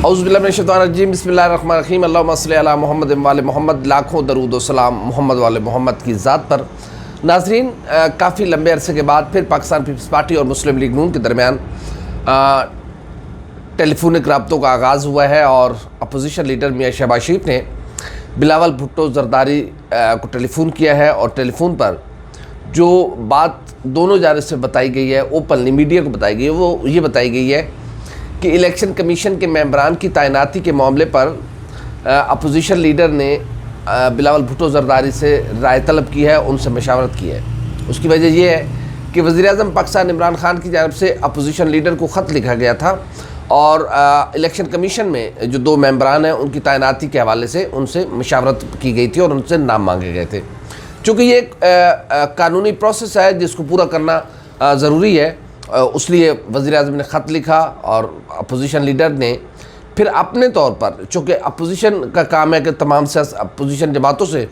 اعوذ باللہ من الشیطان الرجیم، بسم اللہ الرحمن الرحیم، اللہم صلی علی محمد وعلی محمد، لاکھوں درود و سلام محمد وعلی محمد کی ذات پر۔ ناظرین، کافی لمبے عرصے کے بعد پھر پاکستان پیپلز پارٹی اور مسلم لیگ نون کے درمیان ٹیلی فونک رابطوں کا آغاز ہوا ہے، اور اپوزیشن لیڈر میاں شہباز شریف نے بلاول بھٹو زرداری کو ٹیلی فون کیا ہے، اور ٹیلی فون پر جو بات دونوں جانب سے بتائی گئی ہے، اوپنلی میڈیا کو بتائی گئی ہے، وہ یہ بتائی گئی ہے کہ الیکشن کمیشن کے ممبران کی تعیناتی کے معاملے پر اپوزیشن لیڈر نے بلاول بھٹو زرداری سے رائے طلب کی ہے، ان سے مشاورت کی ہے۔ اس کی وجہ یہ ہے کہ وزیر اعظم پاکستان عمران خان کی جانب سے اپوزیشن لیڈر کو خط لکھا گیا تھا، اور الیکشن کمیشن میں جو دو ممبران ہیں ان کی تعیناتی کے حوالے سے ان سے مشاورت کی گئی تھی اور ان سے نام مانگے گئے تھے۔ چونکہ یہ ایک قانونی پروسیس ہے جس کو پورا کرنا ضروری ہے، اس لیے وزیر اعظم نے خط لکھا، اور اپوزیشن لیڈر نے پھر اپنے طور پر، چونکہ اپوزیشن کا کام ہے کہ تمام اپوزیشن جماعتوں سے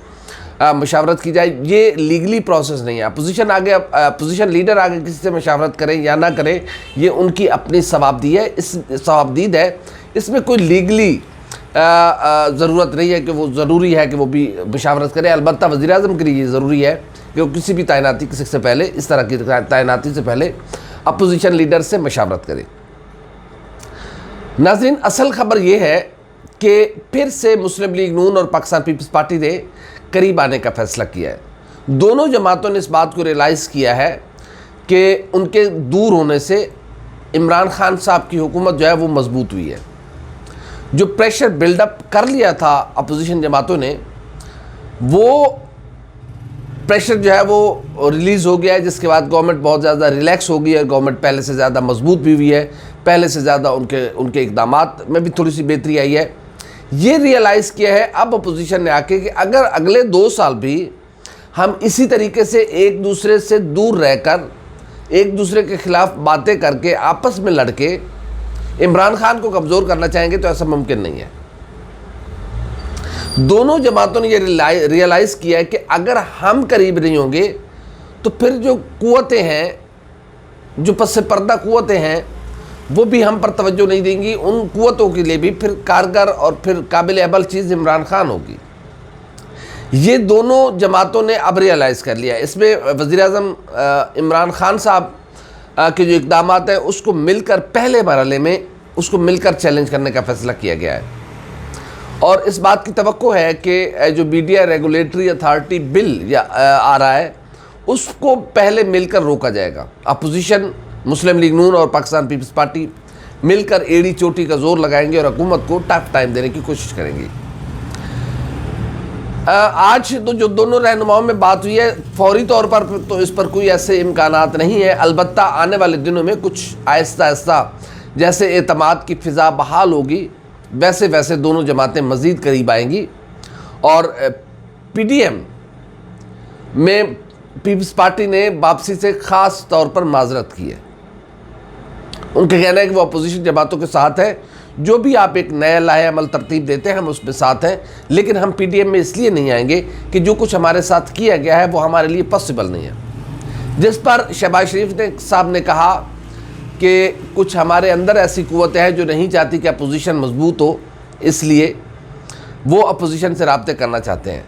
مشاورت کی جائے، یہ لیگلی پروسیس نہیں ہے۔ اپوزیشن لیڈر آگے کسی سے مشاورت کریں یا نہ کریں، یہ ان کی اپنی ثوابدید ہے، اس میں کوئی لیگلی ضرورت نہیں ہے کہ وہ ضروری ہے کہ وہ بھی مشاورت کرے۔ البتہ وزیر اعظم کے لیے یہ ضروری ہے کہ وہ کسی بھی تعیناتی سے پہلے، اس طرح کی تعیناتی سے پہلے اپوزیشن لیڈر سے مشاورت کرے۔ ناظرین، اصل خبر یہ ہے کہ پھر سے مسلم لیگ نون اور پاکستان پیپلز پارٹی نے قریب آنے کا فیصلہ کیا ہے۔ دونوں جماعتوں نے اس بات کو ریلائز کیا ہے کہ ان کے دور ہونے سے عمران خان صاحب کی حکومت جو ہے وہ مضبوط ہوئی ہے۔ جو پریشر بلڈ اپ کر لیا تھا اپوزیشن جماعتوں نے، وہ پریشر جو ہے وہ ریلیز ہو گیا ہے، جس کے بعد گورنمنٹ بہت زیادہ ریلیکس ہو گئی ہے۔ گورنمنٹ پہلے سے زیادہ مضبوط بھی ہوئی ہے، پہلے سے زیادہ ان کے اقدامات میں بھی تھوڑی سی بہتری آئی ہے۔ یہ ریئلائز کیا ہے اب اپوزیشن نے آ کے کہ اگر اگلے 2 سال بھی ہم اسی طریقے سے ایک دوسرے سے دور رہ کر، ایک دوسرے کے خلاف باتیں کر کے، آپس میں لڑ کے عمران خان کو کمزور کرنا چاہیں گے تو ایسا ممکن نہیں ہے۔ دونوں جماعتوں نے یہ ریئلائز کیا ہے کہ اگر ہم قریب نہیں ہوں گے تو پھر جو قوتیں ہیں، جو پس پردہ قوتیں ہیں، وہ بھی ہم پر توجہ نہیں دیں گی۔ ان قوتوں کے لیے بھی پھر کارگر اور پھر قابل عمل چیز عمران خان ہوگی۔ یہ دونوں جماعتوں نے اب ریئلائز کر لیا ہے۔ اس میں وزیر اعظم عمران خان صاحب کے جو اقدامات ہیں اس کو مل کر، پہلے مرحلے میں اس کو مل کر چیلنج کرنے کا فیصلہ کیا گیا ہے، اور اس بات کی توقع ہے کہ جو میڈیا ریگولیٹری اتھارٹی بل آ رہا ہے اس کو پہلے مل کر روکا جائے گا۔ اپوزیشن، مسلم لیگ نون اور پاکستان پیپلز پارٹی مل کر ایڑی چوٹی کا زور لگائیں گے اور حکومت کو ٹف ٹائم دینے کی کوشش کریں گے۔ آج تو جو دونوں رہنماؤں میں بات ہوئی ہے، فوری طور پر تو اس پر کوئی ایسے امکانات نہیں ہیں، البتہ آنے والے دنوں میں کچھ آہستہ آہستہ جیسے اعتماد کی فضا بحال ہوگی، ویسے ویسے دونوں جماعتیں مزید قریب آئیں گی۔ اور پی ڈی ایم میں پیپلز پارٹی نے واپسی سے خاص طور پر معذرت کی ہے۔ ان کا کہنا ہے کہ وہ اپوزیشن جماعتوں کے ساتھ ہے، جو بھی آپ ایک نیا لاہے عمل ترتیب دیتے ہیں ہم اس میں ساتھ ہیں، لیکن ہم پی ڈی ایم میں اس لیے نہیں آئیں گے کہ جو کچھ ہمارے ساتھ کیا گیا ہے وہ ہمارے لیے پاسبل نہیں ہے۔ جس پر شہباز شریف صاحب نے کہا کہ کچھ ہمارے اندر ایسی قوتیں ہیں جو نہیں چاہتی کہ اپوزیشن مضبوط ہو، اس لیے وہ اپوزیشن سے رابطے کرنا چاہتے ہیں۔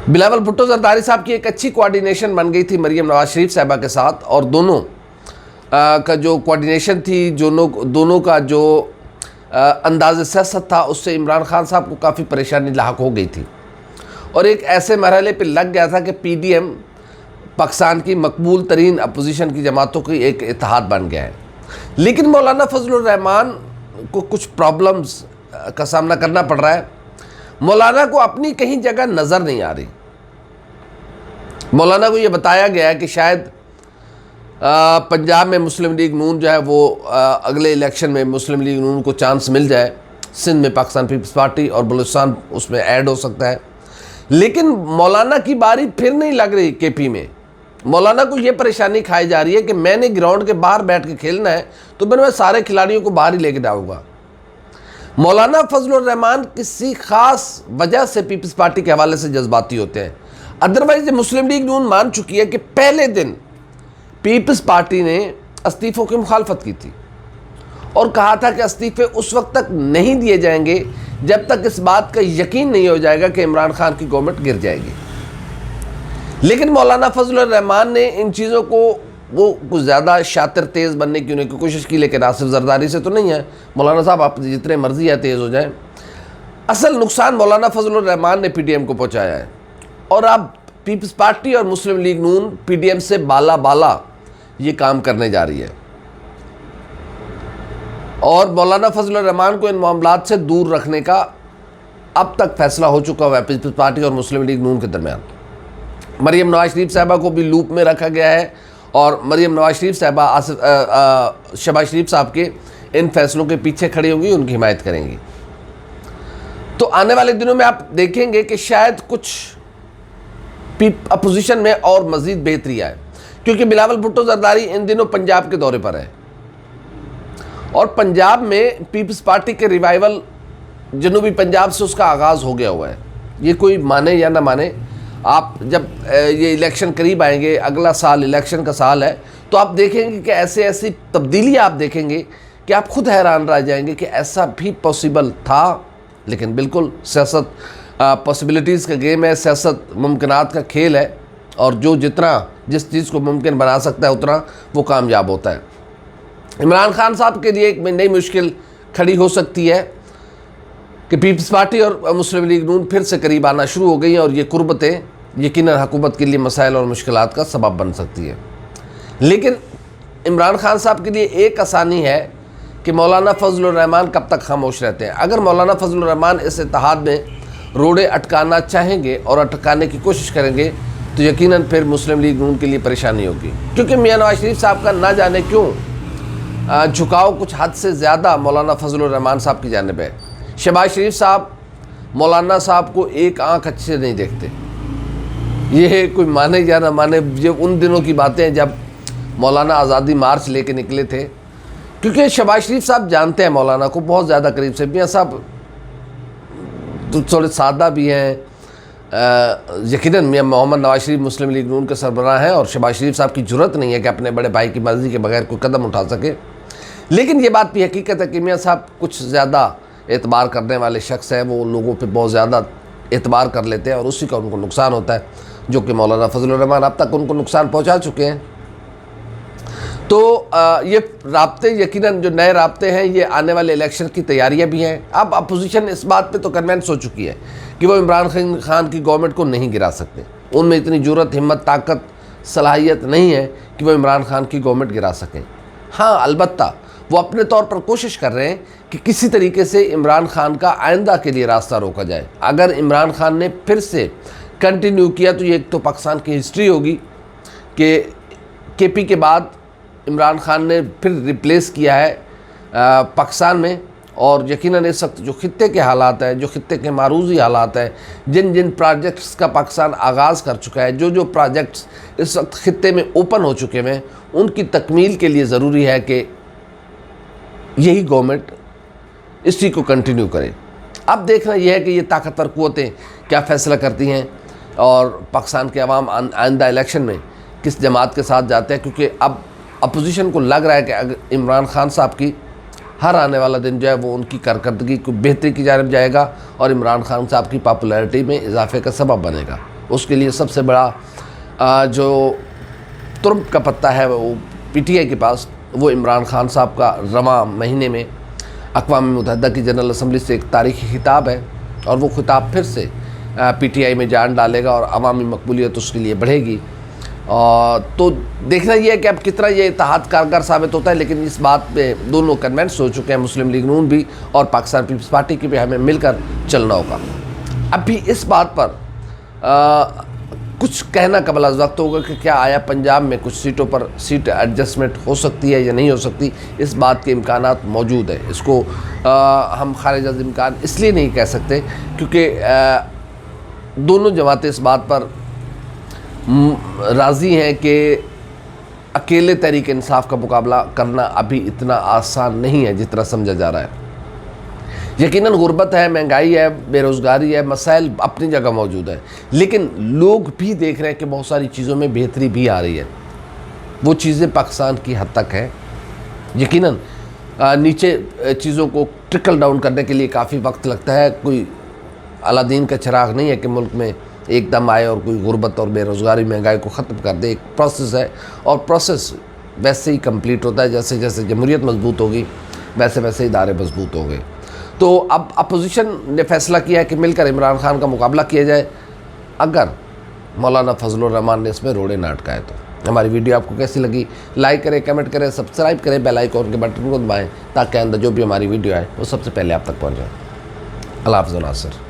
بلاول بھٹو زرداری صاحب کی ایک اچھی کوارڈینیشن بن گئی تھی مریم نواز شریف صاحبہ کے ساتھ، اور دونوں کا جو کوارڈینیشن تھی، دونوں کا جو انداز سیاست تھا، اس سے عمران خان صاحب کو کافی پریشانی لاحق ہو گئی تھی، اور ایک ایسے مرحلے پہ لگ گیا تھا کہ پی ڈی ایم پاکستان کی مقبول ترین اپوزیشن کی جماعتوں کی ایک اتحاد بن گیا ہے۔ لیکن مولانا فضل الرحمان کو کچھ پرابلمز کا سامنا کرنا پڑ رہا ہے۔ مولانا کو اپنی کہیں جگہ نظر نہیں آ رہی۔ مولانا کو یہ بتایا گیا ہے کہ شاید پنجاب میں مسلم لیگ نون جو ہے وہ اگلے الیکشن میں مسلم لیگ نون کو چانس مل جائے، سندھ میں پاکستان پیپلز پارٹی اور بلوچستان اس میں ایڈ ہو سکتا ہے، لیکن مولانا کی باری پھر نہیں لگ رہی کے پی میں۔ مولانا کو یہ پریشانی کھائی جا رہی ہے کہ میں نے گراؤنڈ کے باہر بیٹھ کے کھیلنا ہے تو میں سارے کھلاڑیوں کو باہر ہی لے کے جاؤں گا۔ مولانا فضل الرحمان کسی خاص وجہ سے پیپلز پارٹی کے حوالے سے جذباتی ہوتے ہیں، ادروائز مسلم لیگ نون مان چکی ہے کہ پہلے دن پیپلز پارٹی نے استعفوں کی مخالفت کی تھی، اور کہا تھا کہ استعفے اس وقت تک نہیں دیے جائیں گے جب تک اس بات کا یقین نہیں ہو جائے گا کہ عمران خان کی گورنمنٹ گر جائے گی۔ لیکن مولانا فضل الرحمان نے ان چیزوں کو وہ کچھ زیادہ شاطر تیز بننے کی انہیں کوشش کی، لیکن آصف زرداری سے تو نہیں ہے۔ مولانا صاحب آپ جتنے مرضی ہے تیز ہو جائیں، اصل نقصان مولانا فضل الرحمان نے پی ڈی ایم کو پہنچایا ہے، اور اب پیپلز پارٹی اور مسلم لیگ نون پی ڈی ایم سے بالا یہ کام کرنے جا رہی ہے، اور مولانا فضل الرحمان کو ان معاملات سے دور رکھنے کا اب تک فیصلہ ہو چکا ہوا ہے پیپلز پارٹی اور مسلم لیگ نون کے درمیان۔ مریم نواز شریف صاحبہ کو بھی لوپ میں رکھا گیا ہے، اور مریم نواز شریف صاحبہ شہباز شریف صاحب کے ان فیصلوں کے پیچھے کھڑی ہوں گی، ان کی حمایت کریں گی۔ تو آنے والے دنوں میں آپ دیکھیں گے کہ شاید کچھ اپوزیشن میں اور مزید بہتری آئے، کیونکہ بلاول بھٹو زرداری ان دنوں پنجاب کے دورے پر ہے، اور پنجاب میں پیپلز پارٹی کے ریوائیول جنوبی پنجاب سے اس کا آغاز ہو گیا ہوا ہے۔ یہ کوئی مانے یا نہ مانے، آپ جب یہ الیکشن قریب آئیں گے، اگلا سال الیکشن کا سال ہے، تو آپ دیکھیں گے کہ ایسی تبدیلیاں آپ دیکھیں گے کہ آپ خود حیران رہ جائیں گے کہ ایسا بھی پاسبل تھا۔ لیکن بالکل سیاست پاسبلٹیز کا گیم ہے، سیاست ممکنات کا کھیل ہے، اور جو جس چیز کو ممکن بنا سکتا ہے اتنا وہ کامیاب ہوتا ہے۔ عمران خان صاحب کے لیے ایک نئی مشکل کھڑی ہو سکتی ہے کہ پیپلز پارٹی اور مسلم لیگ نون پھر سے قریب آنا شروع ہو گئی ہیں، اور یہ قربتیں یقیناً حکومت کے لیے مسائل اور مشکلات کا سبب بن سکتی ہے۔ لیکن عمران خان صاحب کے لیے ایک آسانی ہے کہ مولانا فضل الرحمان کب تک خاموش رہتے ہیں۔ اگر مولانا فضل الرحمان اس اتحاد میں روڑے اٹکانا چاہیں گے اور اٹکانے کی کوشش کریں گے تو یقیناً پھر مسلم لیگ نون کے لیے پریشانی ہوگی، کیونکہ میاں نواز شریف صاحب کا نہ جانے کیوں جھکاؤ کچھ حد سے زیادہ مولانا فضل الرحمان صاحب کی جانب ہے۔ شہباز شریف صاحب مولانا صاحب کو ایک آنکھ اچھے سے نہیں دیکھتے، یہ کوئی مانے یا نہ مانے، یہ ان دنوں کی باتیں ہیں جب مولانا آزادی مارچ لے کے نکلے تھے، کیونکہ شہباز شریف صاحب جانتے ہیں مولانا کو بہت زیادہ قریب سے۔ میاں صاحب تو تھوڑے سادہ بھی ہیں، یقیناً میاں محمد نواز شریف مسلم لیگ نون کے سربراہ ہیں، اور شہباز شریف صاحب کی جرت نہیں ہے کہ اپنے بڑے بھائی کی مرضی کے بغیر کوئی قدم اٹھا سکے۔ لیکن یہ بات بھی حقیقت ہے کہ میاں صاحب کچھ زیادہ اعتبار کرنے والے شخص ہیں، وہ لوگوں پہ بہت زیادہ اعتبار کر لیتے ہیں، اور اسی کا ان کو نقصان ہوتا ہے، جو کہ مولانا فضل الرحمان اب تک ان کو نقصان پہنچا چکے ہیں۔ تو یہ رابطے یقیناً جو نئے رابطے ہیں، یہ آنے والے الیکشن کی تیاریاں بھی ہیں۔ اب اپوزیشن اس بات پہ تو کنونس ہو چکی ہے کہ وہ عمران خان کی گورنمنٹ کو نہیں گرا سکتے، ان میں اتنی جرت، ہمت، طاقت، صلاحیت نہیں ہے کہ وہ عمران خان کی گورنمنٹ گرا سکیں۔ ہاں البتہ وہ اپنے طور پر کوشش کر رہے ہیں کہ کسی طریقے سے عمران خان کا آئندہ کے لیے راستہ روکا جائے۔ اگر عمران خان نے پھر سے کنٹینیو کیا تو یہ ایک تو پاکستان کی ہسٹری ہوگی کہ کے پی کے بعد عمران خان نے پھر ریپلیس کیا ہے پاکستان میں، اور یقیناً اس وقت جو خطے کے حالات ہیں، جو خطے کے معروضی حالات ہیں، جن پروجیکٹس کا پاکستان آغاز کر چکا ہے، جو پروجیکٹس اس وقت خطے میں اوپن ہو چکے ہیں، ان کی تکمیل کے لیے ضروری ہے کہ یہی گورنمنٹ اسی کو کنٹینیو کرے۔ اب دیکھنا یہ ہے کہ یہ طاقتور قوتیں کیا فیصلہ کرتی ہیں، اور پاکستان کے عوام آئندہ الیکشن میں کس جماعت کے ساتھ جاتے ہیں، کیونکہ اب اپوزیشن کو لگ رہا ہے کہ اگر عمران خان صاحب کی ہر آنے والا دن جو ہے وہ ان کی کارکردگی کو بہتری کی جانب جائے گا، اور عمران خان صاحب کی پاپولیرٹی میں اضافے کا سبب بنے گا۔ اس کے لیے سب سے بڑا جو ترمپ کا پتہ ہے وہ پی ٹی آئی کے پاس، وہ عمران خان صاحب کا رواں مہینے میں اقوام متحدہ کی جنرل اسمبلی سے ایک تاریخی خطاب ہے، اور وہ خطاب پھر سے پی ٹی آئی میں جان ڈالے گا، اور عوامی مقبولیت اس کے لیے بڑھے گی۔ تو دیکھنا یہ ہے کہ اب کتنا یہ اتحاد کارگر ثابت ہوتا ہے، لیکن اس بات پہ دونوں کنونس ہو چکے ہیں، مسلم لیگ نون بھی اور پاکستان پیپلز پارٹی کی بھی، ہمیں مل کر چلنا ہوگا۔ اب بھی اس بات پر کچھ کہنا قبل از وقت ہوگا کہ کیا آیا پنجاب میں کچھ سیٹوں پر سیٹ ایڈجسٹمنٹ ہو سکتی ہے یا نہیں ہو سکتی۔ اس بات کے امکانات موجود ہیں، اس کو ہم خارج از امکان اس لیے نہیں کہہ سکتے کیونکہ دونوں جماعتیں اس بات پر راضی ہیں کہ اکیلے تحریک انصاف کا مقابلہ کرنا ابھی اتنا آسان نہیں ہے جتنا سمجھا جا رہا ہے۔ یقیناً غربت ہے، مہنگائی ہے، بے روزگاری ہے، مسائل اپنی جگہ موجود ہیں، لیکن لوگ بھی دیکھ رہے ہیں کہ بہت ساری چیزوں میں بہتری بھی آ رہی ہے۔ وہ چیزیں پاکستان کی حد تک ہیں۔ یقیناً نیچے چیزوں کو ٹرکل ڈاؤن کرنے کے لیے کافی وقت لگتا ہے. کوئی الادین کا چراغ نہیں ہے کہ ملک میں ایک دم آئے اور کوئی غربت اور بے روزگاری مہنگائی کو ختم کر دے. ایک پروسیس ہے اور پروسیس ویسے ہی کمپلیٹ ہوتا ہے جیسے جیسے جمہوریت مضبوط ہوگی ویسے ویسے ادارے مضبوط ہو گئے. تو اب اپوزیشن نے فیصلہ کیا ہے کہ مل کر عمران خان کا مقابلہ کیا جائے اگر مولانا فضل الرحمان نے اس میں روڑے نہ اٹکائے تو. ہماری ویڈیو آپ کو کیسی لگی؟ لائک کریں، کمنٹ کریں، سبسکرائب کریں، بیل آئیکن کے بٹن کو دبائیں تاکہ آئندہ جو بھی ہماری ویڈیو آئے وہ سب سے پہلے آپ تک پہنچ جائے. اللہ حافظ ناصر.